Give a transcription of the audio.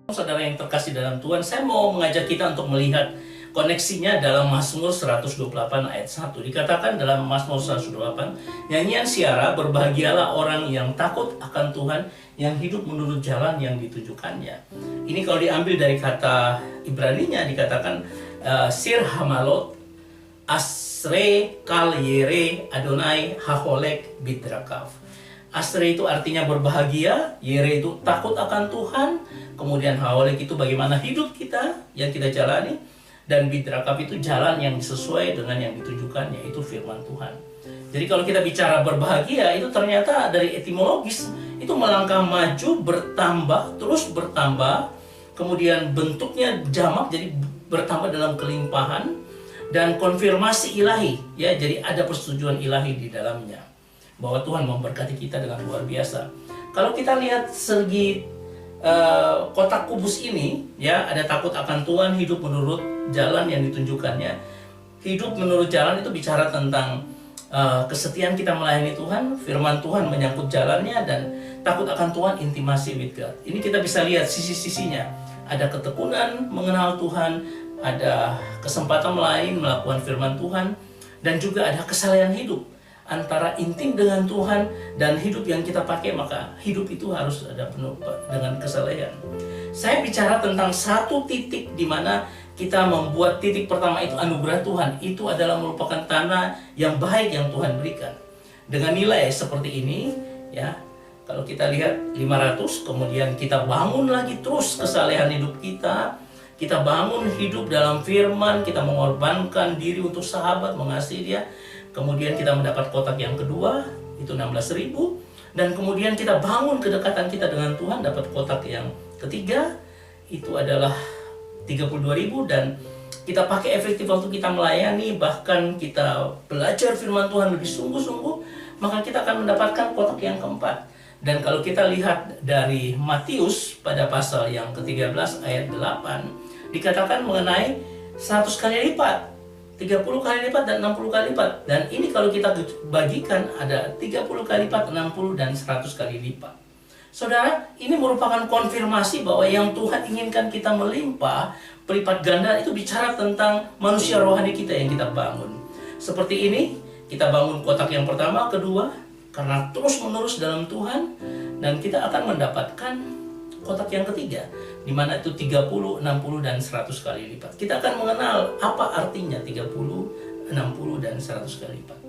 Saudara yang terkasih dalam Tuhan, saya mau mengajak kita untuk melihat koneksinya dalam Mazmur 128 ayat 1. Dikatakan dalam Mazmur 128, nyanyian siara, berbahagialah orang yang takut akan Tuhan, yang hidup menurut jalan yang ditujukannya. Ini kalau diambil dari kata Ibraninya dikatakan Sir Hamalot, Asre Kal Yere Adonai Haholek Bidrakav. Asre itu artinya berbahagia, Yere itu takut akan Tuhan, kemudian Haholek itu bagaimana hidup kita yang kita jalani, dan Bidrakap itu jalan yang sesuai dengan yang ditujukan, yaitu firman Tuhan. Jadi kalau kita bicara berbahagia, itu ternyata dari etimologis, itu melangkah maju, bertambah, terus bertambah, kemudian bentuknya jamak, jadi bertambah dalam kelimpahan, dan konfirmasi ilahi, ya, jadi ada persetujuan ilahi di dalamnya, bahwa Tuhan memberkati kita dengan luar biasa. Kalau kita lihat segi kotak kubus ini, ya, ada takut akan Tuhan, hidup menurut jalan yang ditunjukkannya. Hidup menurut jalan itu bicara tentang kesetiaan kita melayani Tuhan, firman Tuhan menyangkut jalannya, dan takut akan Tuhan, intimasi with God. Ini kita bisa lihat sisi-sisinya. Ada ketekunan mengenal Tuhan, ada kesempatan lain melakukan firman Tuhan, dan juga ada kesalehan hidup antara intim dengan Tuhan dan hidup yang kita pakai, maka hidup itu harus ada penuh dengan kesalehan. Saya bicara tentang satu titik di mana kita membuat titik pertama itu anugerah Tuhan. Itu adalah merupakan tanah yang baik yang Tuhan berikan. Dengan nilai seperti ini, ya, kalau kita lihat 500, kemudian kita bangun lagi terus kesalehan hidup kita. Kita bangun hidup dalam firman, kita mengorbankan diri untuk sahabat, mengasihi dia. Kemudian kita mendapat kotak yang kedua, itu 16.000. Dan kemudian kita bangun kedekatan kita dengan Tuhan, dapat kotak yang ketiga, itu adalah 32.000. Dan kita pakai efektif waktu kita melayani, bahkan kita belajar firman Tuhan lebih sungguh-sungguh, maka kita akan mendapatkan kotak yang keempat. Dan kalau kita lihat dari Matius pada pasal yang ke-13 ayat 8, dikatakan mengenai 100 kali lipat, 30 kali lipat, dan 60 kali lipat. Dan ini kalau kita bagikan ada 30 kali lipat, 60 dan 100 kali lipat. Saudara, ini merupakan konfirmasi bahwa yang Tuhan inginkan kita melimpah, berlipat ganda, itu bicara tentang manusia rohani kita yang kita bangun. Seperti ini, kita bangun kotak yang pertama, kedua, karena terus menerus dalam Tuhan, dan kita akan mendapatkan kotak yang ketiga, di mana itu 30, 60, dan 100 kali lipat. Kita akan mengenal apa artinya 30, 60, dan 100 kali lipat.